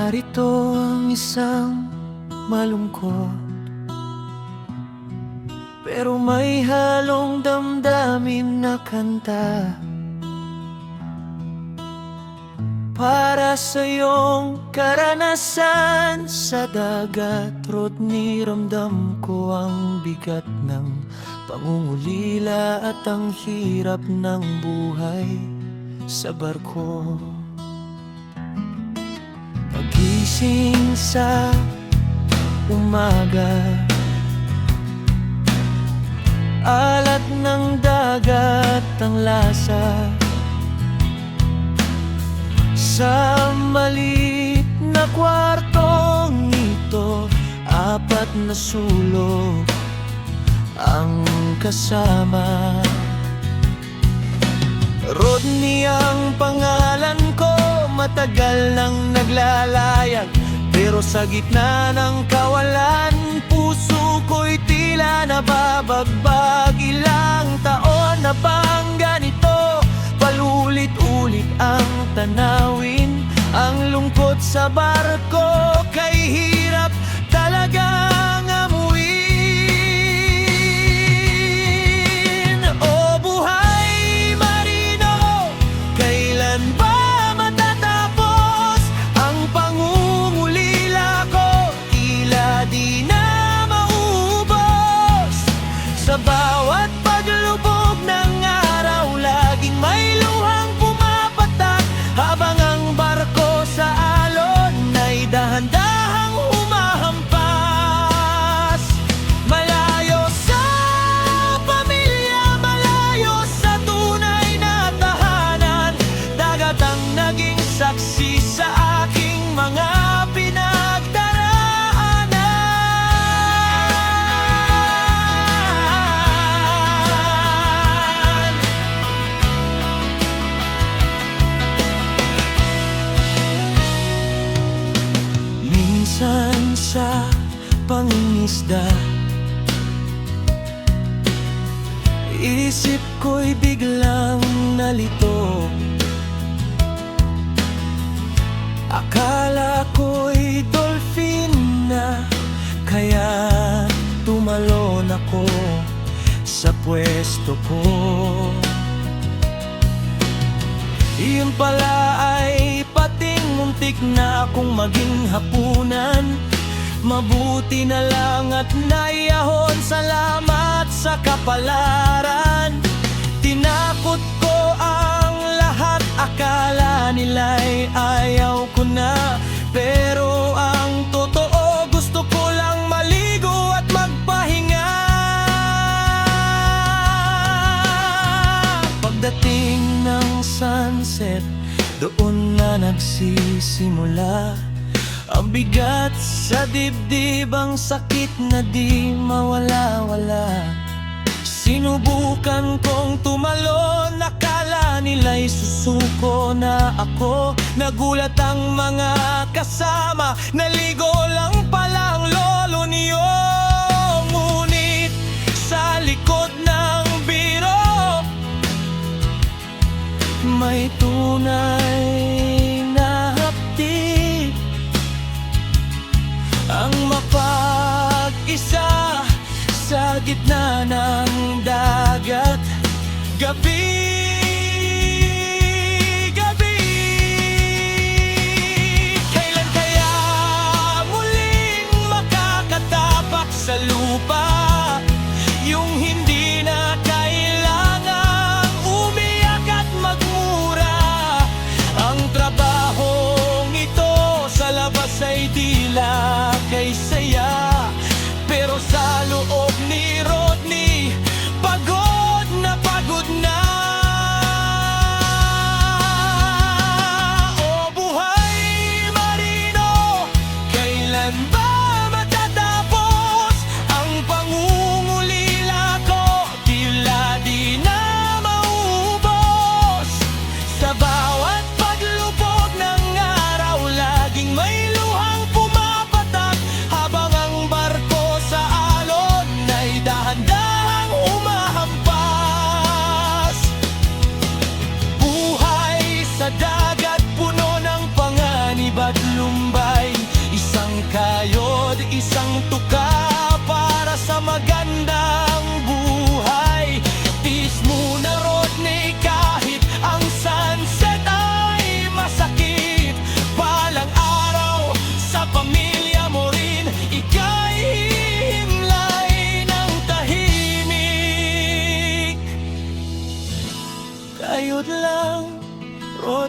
Narito ang isang malungkot, pero may halong damdamin na kanta. Para sa iyong karanasan sa dagat, Rodney, ramdam ko ang bigat ng pangungulila at ang hirap ng buhay sa barko. Pagising sa umaga, alat ng dagat ang lasa. Sa maliit na kwartong ito, 4 na sulok ang kasama. Rodney ang pangalan ko, matagal nang naglalayag, pero sa gitna ng kawalan, puso ko'y tila nababagbag. Ilang taon na bang ganito, palulit-ulit ang tanawin. Ang lungkot sa barko, kay hirap talagang amuin. O buhay marino, kailan ba matatapos ang pangungulila ko? Tila di na maubos. Sa bawat paglubog ng araw, laging may luhang pumapatak, habang ang barko sa alon ay dahan-dahang humahampas. Malayo sa pamilya, malayo sa tunay na tahanan, dagat ang naging saksi sa aking mga pinagdaraanan. Minsan sa pangingisda, isip ko'y biglang nalito. Akala ko'y dolphin na, kaya tumalon ako sa pwesto ko. Iyon pala ay pating muntik na akong maging hapunan. Mabuti na lang at naiyahon, salamat sa kapalaran. Tinakot ko ang lahat, akala nila'y ayaw ko na, pero ang totoo, gusto ko lang maligo at magpahinga. Pagdating ng sunset, doon na nagsisimula ang bigat sa dibdib, ang sakit na di mawala-wala. Sinubukan kong tumalon, akala nila'y susuko na ako. Nagulat ang mga kasama, naligo lang palang lolo niyo. Ngunit sa likod ng biro, may tunay na hapdi. Ang mapag-isa sa gitna ng dagat, gabi-gabi. Kailan kaya muling makakatapak sa lupa yung hindi na kailangang umiyak at magmura? Ang trabahong ito sa labas ay tila kay saya, pero sa loob ni Rodney, pagod na pagod na. O buhay marino, kailan ba matatapos ang pangungulila ko? Tila di na maubos. Sa bawat paglubog ng araw, laging may luhang pumapatak, habang ang barko sa alon ay dahan-dahang humahampas. Buhay sa dagat, puno ng panganib at lumbay.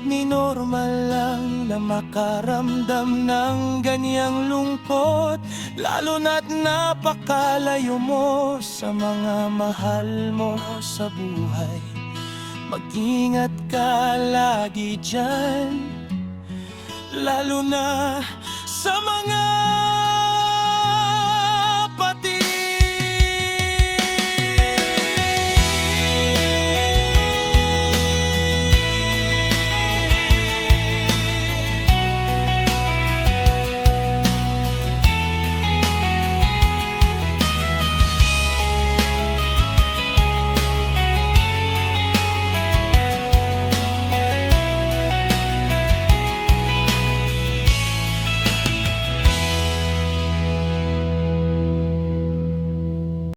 Di normal lang na makaramdam ng ganyang lungkot, lalo na't napakalayo mo sa mga mahal mo sa buhay. Mag-ingat ka lagi dyan, lalo na sa mga